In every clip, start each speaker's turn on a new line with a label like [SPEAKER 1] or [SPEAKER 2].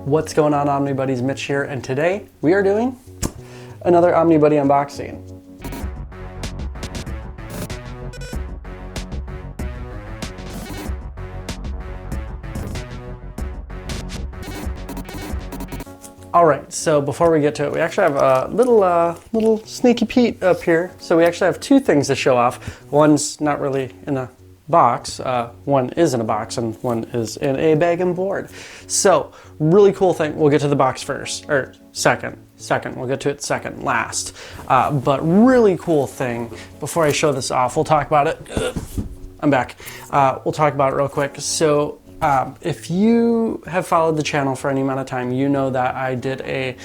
[SPEAKER 1] What's going on, Omnibuddies? Mitch here, and today we are doing another Omnibuddy unboxing. Alright, so before we get to it, we actually have a little sneaky Pete up here. So we actually have two things to show off. One's not really in a box, one is in a box, and one is in a bag and board. So, really cool thing. We'll get to the box first, or second. We'll get to it second, last. But really cool thing, before I show this off, we'll talk about it. I'm back. We'll talk about it real quick. So, if you have followed the channel for any amount of time, you know that I did a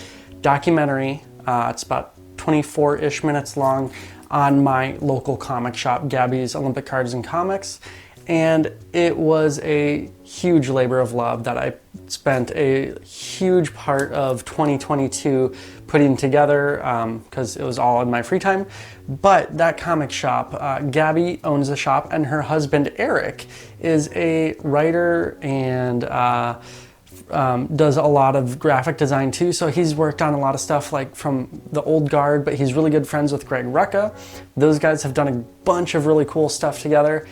[SPEAKER 1] documentary, it's about 24-ish minutes long, on my local comic shop, Gabby's Olympic Cards and Comics, and it was a huge labor of love that I spent a huge part of 2022 putting together because it was all in my free time. But that comic shop, Gabby owns the shop, and her husband Eric is a writer and does a lot of graphic design too. So he's worked on a lot of stuff like from the old guard, but he's really good friends with Greg Rucka. Those guys have done a bunch of really cool stuff together,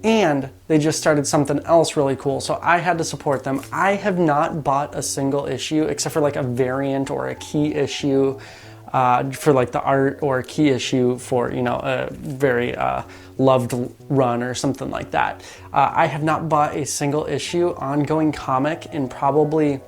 [SPEAKER 1] and they just started something else really cool. So I had to support them. I have not bought a single issue except for like a variant or a key issue for like the art, or a key issue for, you know, a very loved run or something like that. I have not bought a single issue ongoing comic in probably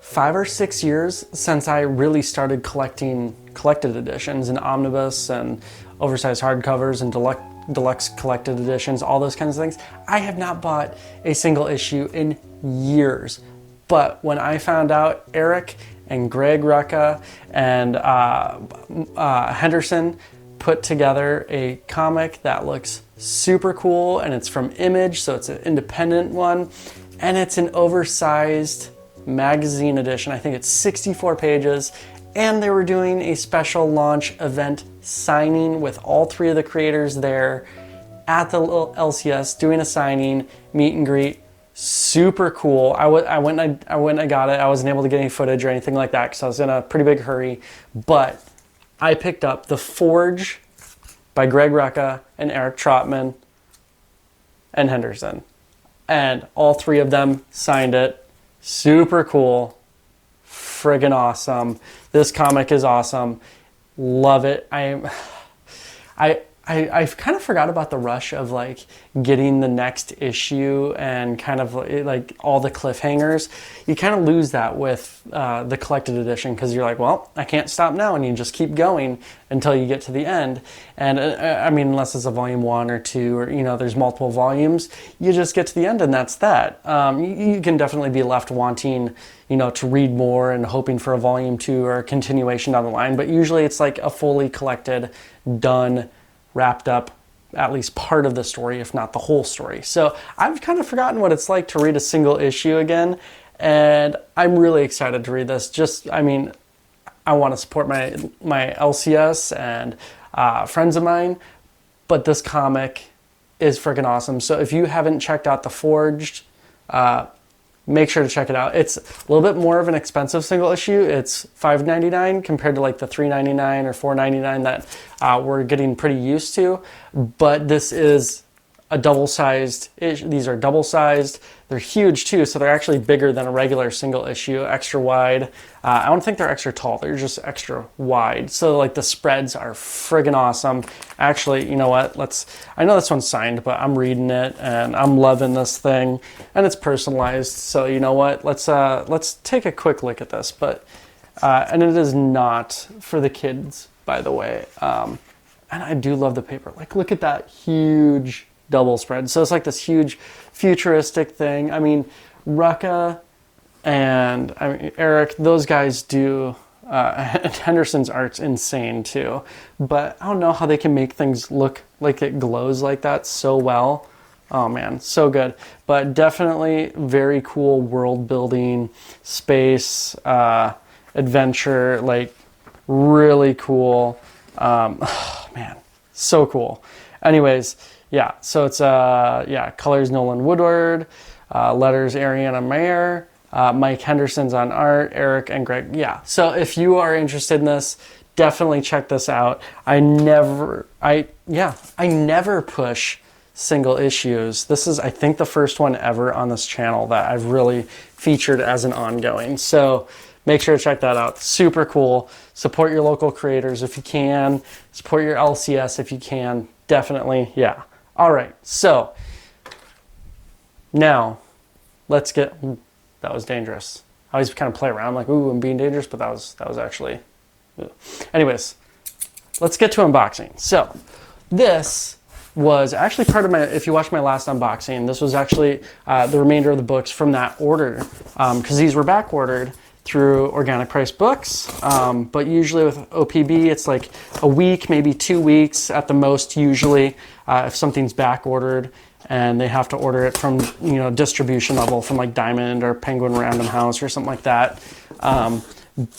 [SPEAKER 1] 5 or 6 years since I really started collecting collected editions and omnibus and oversized hardcovers and deluxe collected editions, all those kinds of things. I have not bought a single issue in years. But when I found out Eric and Greg Rucka and Henderson put together a comic that looks super cool, and it's from Image, so it's an independent one, and it's an oversized magazine edition. I think it's 64 pages, and they were doing a special launch event signing with all three of the creators there at the little LCS, doing a signing, meet and greet. Super cool. I went and I got it. I wasn't able to get any footage or anything like that because I was in a pretty big hurry, but I picked up The Forge by Greg Rucka and Eric Trotman and Henderson, and all three of them signed it. Super cool. Friggin' awesome. This comic is awesome. Love it. I kind of forgot about the rush of like getting the next issue and kind of like all the cliffhangers. You kind of lose that with the collected edition because you're like, well, I can't stop now, and you just keep going until you get to the end. And I mean, unless it's a volume 1 or 2, or you know, there's multiple volumes, you just get to the end and that's that. You can definitely be left wanting, you know, to read more and hoping for a volume 2 or a continuation down the line. But usually it's like a fully collected, done, wrapped up at least part of the story, if not the whole story. So I've kind of forgotten what it's like to read a single issue again, and I'm really excited to read this. Just, I mean, I want to support my LCS and friends of mine, but this comic is freaking awesome. So if you haven't checked out The Forged, make sure to check it out. It's a little bit more of an expensive single issue. It's $5.99 compared to like the $3.99 or $4.99 that we're getting pretty used to. But this is a double-sized issue. These are double-sized. They're huge too, so they're actually bigger than a regular single issue, extra wide. I don't think they're extra tall. They're just extra wide. So like the spreads are friggin' awesome. Actually, you know what? I know this one's signed, but I'm reading it and I'm loving this thing, and it's personalized. So you know what? Let's take a quick look at this. But and it is not for the kids, by the way. And I do love the paper. Like, look at that huge double spread. So it's like this huge futuristic thing. I mean, Rucka and Eric, those guys do, Henderson's art's insane too. But I don't know how they can make things look like it glows like that so well. Oh man, so good. But definitely very cool world building, space, adventure, like really cool. Oh man, so cool. Anyways, yeah, so it's, colors Nolan Woodward, letters Ariana Mayer, Mike Henderson's on art, Eric and Greg. Yeah. So if you are interested in this, definitely check this out. I never push single issues. This is, I think, the first one ever on this channel that I've really featured as an ongoing. So make sure to check that out. Super cool. Support your local creators if you can. Support your LCS if you can. Definitely, yeah. All right, so now let's get, that was dangerous. I always kind of play around like, ooh, I'm being dangerous, but that was actually, anyways, let's get to unboxing. So this was actually part of my, if you watched my last unboxing, this was actually the remainder of the books from that order, because these were back ordered through Organic Price Books, but usually with OPB it's like a week, maybe 2 weeks at the most usually, if something's back ordered and they have to order it from, you know, distribution level from like Diamond or Penguin Random House or something like that.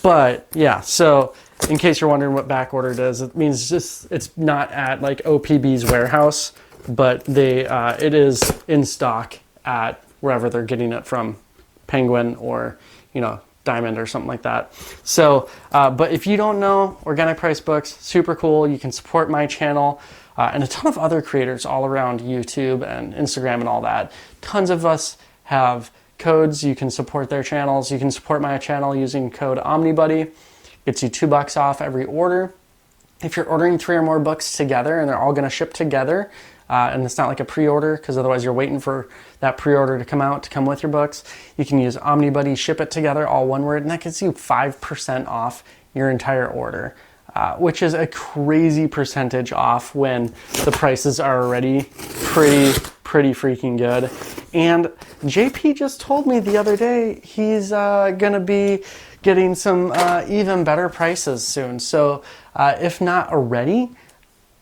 [SPEAKER 1] But yeah, so in case you're wondering what back ordered is, it means just it's not at like OPB's warehouse, but they it is in stock at wherever they're getting it from, Penguin or, you know, Diamond or something like that. So, but if you don't know, Organic Price Books, super cool. You can support my channel and a ton of other creators all around YouTube and Instagram and all that. Tons of us have codes. You can support their channels. You can support my channel using code Omnibuddy. Gets you $2 off every order. If you're ordering 3 or more books together and they're all going to ship together, and it's not like a pre-order, because otherwise you're waiting for that pre-order to come out to come with your books, you can use Omnibuddy, ship it together, all one word, and that gets you 5% off your entire order, which is a crazy percentage off when the prices are already pretty freaking good. And JP just told me the other day he's gonna be getting some even better prices soon. So if not already,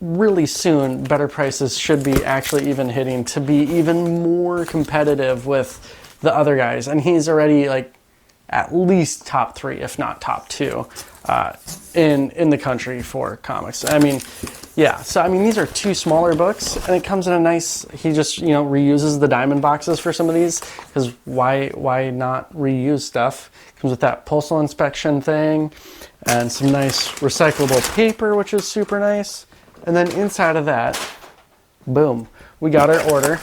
[SPEAKER 1] really soon, better prices should be actually even hitting to be even more competitive with the other guys. And he's already like at least top 3, if not top 2, in the country for comics. I mean, yeah, so I mean, these are 2 smaller books, and it comes in a nice, he just, you know, reuses the diamond boxes for some of these, because why not reuse stuff? Comes with that postal inspection thing, and some nice recyclable paper, which is super nice. And then inside of that, boom, we got our order,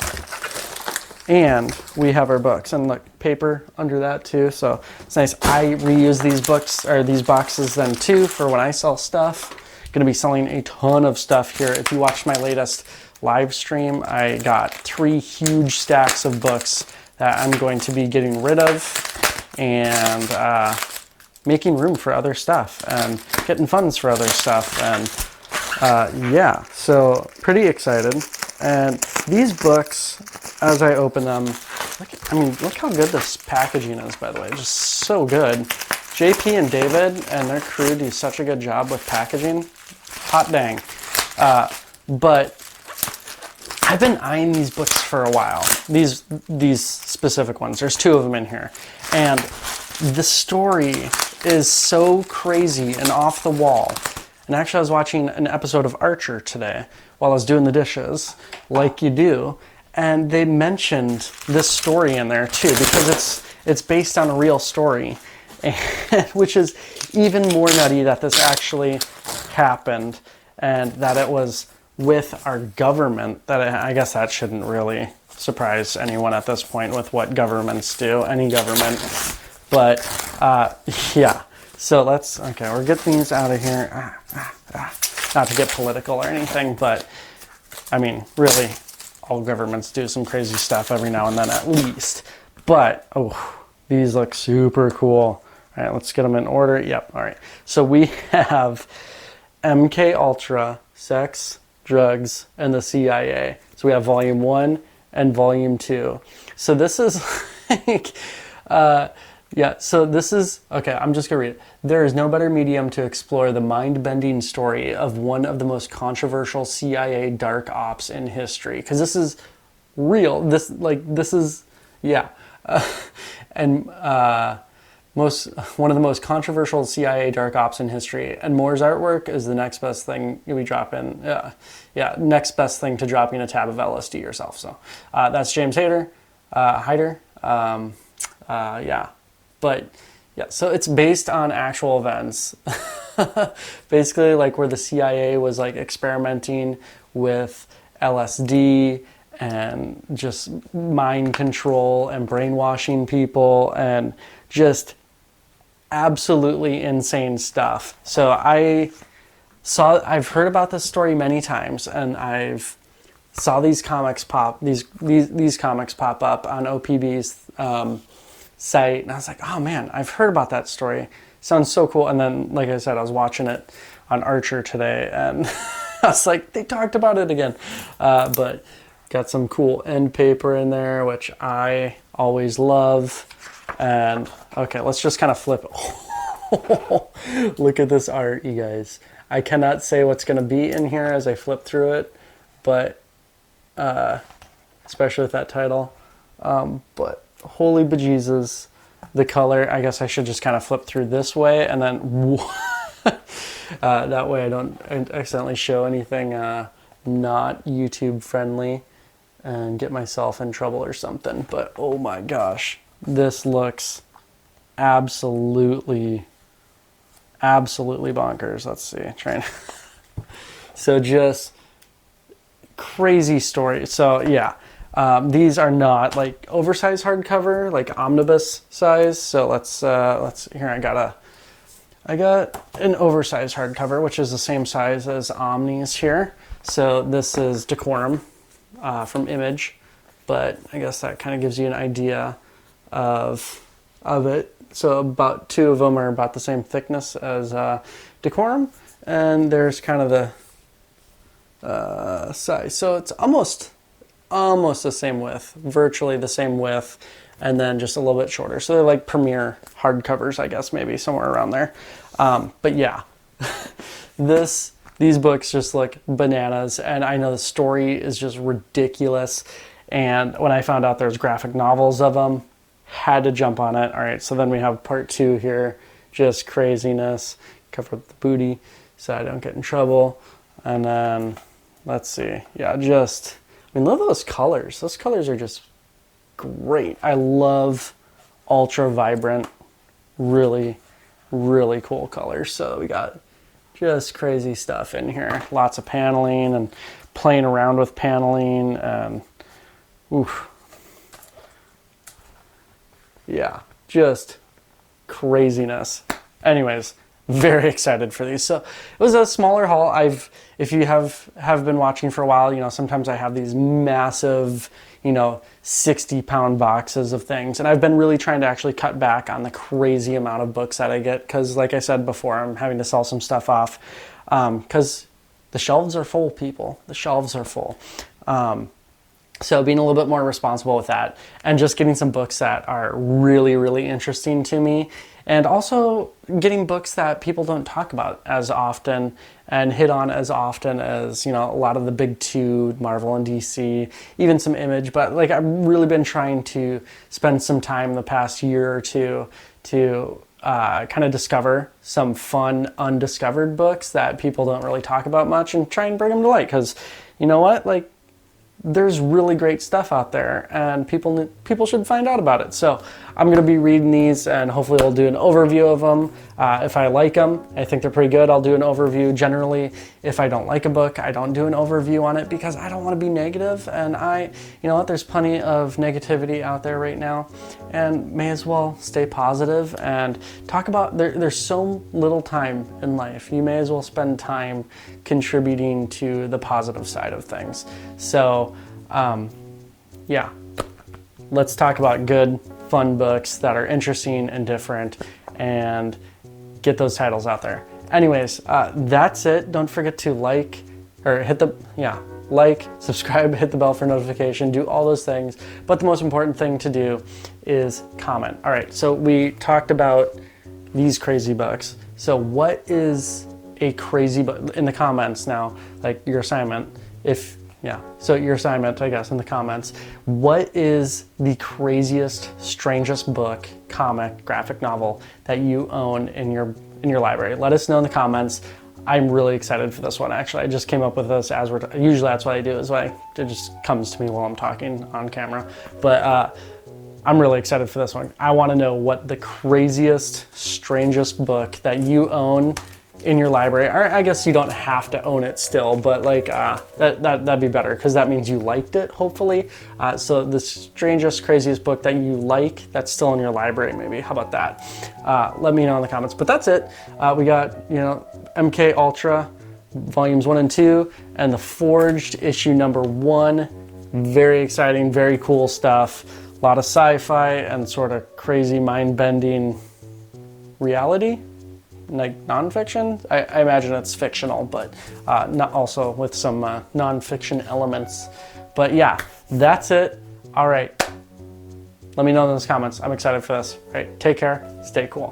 [SPEAKER 1] and we have our books, and look, paper under that too, so it's nice. I reuse these books, or these boxes then too, for when I sell stuff. Going to be selling a ton of stuff here. If you watched my latest live stream, I got 3 huge stacks of books that I'm going to be getting rid of and making room for other stuff and getting funds for other stuff. And yeah, so pretty excited. And these books, as I open them, look how good this packaging is, by the way. Just so good. JP and David and their crew do such a good job with packaging. Hot dang. But I've been eyeing these books for a while. These specific ones. There's 2 of them in here. And the story is so crazy and off the wall. And actually I was watching an episode of Archer today while I was doing the dishes, like you do. And they mentioned this story in there too, because it's based on a real story. And, which is even more nutty that this actually happened and that it was with our government. That I guess that shouldn't really surprise anyone at this point with what governments do, any government. But yeah, so okay, we're getting these out of here. Not to get political or anything, but I mean, really, all governments do some crazy stuff every now and then at least. But, oh, these look super cool. All right, let's get them in order. Yep, all right. So we have MK Ultra, Sex, Drugs, and the CIA. So we have Volume 1 and Volume 2. So this is like, yeah, so this is, okay, I'm just gonna read it. There is no better medium to explore the mind-bending story of one of the most controversial CIA dark ops in history. Because this is real. This is, yeah. One of the most controversial CIA dark ops in history, and Moore's artwork is the next best thing we drop in. Next best thing to dropping a tab of LSD yourself. So that's James Hyder. Yeah, But yeah, so it's based on actual events. Basically, like where the CIA was like experimenting with LSD and just mind control and brainwashing people and just absolutely insane stuff. So I've heard about this story many times, and I've saw these comics pop up on OPB's site, and I was like, oh man, I've heard about that story. Sounds so cool. And then, like I said, I was watching it on Archer today, and I was like, they talked about it again. But got some cool end paper in there, which I always love. And okay, let's just kind of flip. Look at this art, you guys. I cannot say what's going to be in here as I flip through it, but especially with that title. But holy bejesus, the color. I guess I should just kind of flip through this way, and then that way I don't accidentally show anything not YouTube friendly and get myself in trouble or something. But oh my gosh, this looks absolutely bonkers. Let's see, so just crazy story. So yeah, these are not like oversized hardcover, like omnibus size. So let's here, I got an oversized hardcover, which is the same size as Omni's here. So this is Decorum from Image, but I guess that kind of gives you an idea of it. So about two of them are about the same thickness as Decorum, and there's kind of the size. So it's almost the same width, virtually the same width, and then just a little bit shorter. So they're like premier hardcovers, I guess, maybe somewhere around there. But yeah, these books just look bananas, and I know the story is just ridiculous. And when I found out there's graphic novels of them, had to jump on it. All right, so then we have part 2 here, just craziness. Cover up the booty so I don't get in trouble. And then let's see, yeah, just, I mean, look at those colors. Those colors are just great. I love ultra vibrant, really cool colors. So we got just crazy stuff in here. Lots of paneling and playing around with paneling, and oof. Yeah, just craziness. Anyways, very excited for these. So it was a smaller haul. If you have been watching for a while, you know, sometimes I have these massive, you know, 60-pound boxes of things. And I've been really trying to actually cut back on the crazy amount of books that I get. Because like I said before, I'm having to sell some stuff off. Because the shelves are full, people. The shelves are full. So being a little bit more responsible with that, and just getting some books that are really interesting to me, and also getting books that people don't talk about as often and hit on as often as, you know, a lot of the big two, Marvel and DC, even some Image. But like, I've really been trying to spend some time the past year or two to kind of discover some fun undiscovered books that people don't really talk about much, and try and bring them to light. Because you know what, like, there's really great stuff out there, and people should find out about it. So I'm going to be reading these, and hopefully I'll do an overview of them. If I like them, I think they're pretty good, I'll do an overview. Generally, if I don't like a book, I don't do an overview on it, because I don't want to be negative. And you know what, there's plenty of negativity out there right now, and may as well stay positive and talk about, there's so little time in life. You may as well spend time contributing to the positive side of things. So yeah, let's talk about good, fun books that are interesting and different, and get those titles out there. Anyways, that's it. Don't forget to like, subscribe, hit the bell for notification, do all those things. But the most important thing to do is comment. All right, so we talked about these crazy books. So what is a crazy book in the comments now? Like your assignment, so your assignment, I guess, in the comments, what is the craziest, strangest book, comic, graphic novel that you own in your library? Let us know in the comments. I'm really excited for this one, actually. I just came up with this as usually that's what I do, is it just comes to me while I'm talking on camera. But I'm really excited for this one. I want to know what the craziest, strangest book that you own in your library, or I guess you don't have to own it still, but like that'd be better because that means you liked it, hopefully. So the strangest, craziest book that you like that's still in your library, maybe. How about that? Let me know in the comments. But that's it. We got, you know, MK Ultra volumes 1 and 2 and the Forged issue number 1. Very exciting, very cool stuff. A lot of sci-fi and sort of crazy mind-bending reality. Like nonfiction. I imagine it's fictional, but not also with some nonfiction elements. But yeah, that's it. All right. Let me know in the comments. I'm excited for this. All right, take care. Stay cool.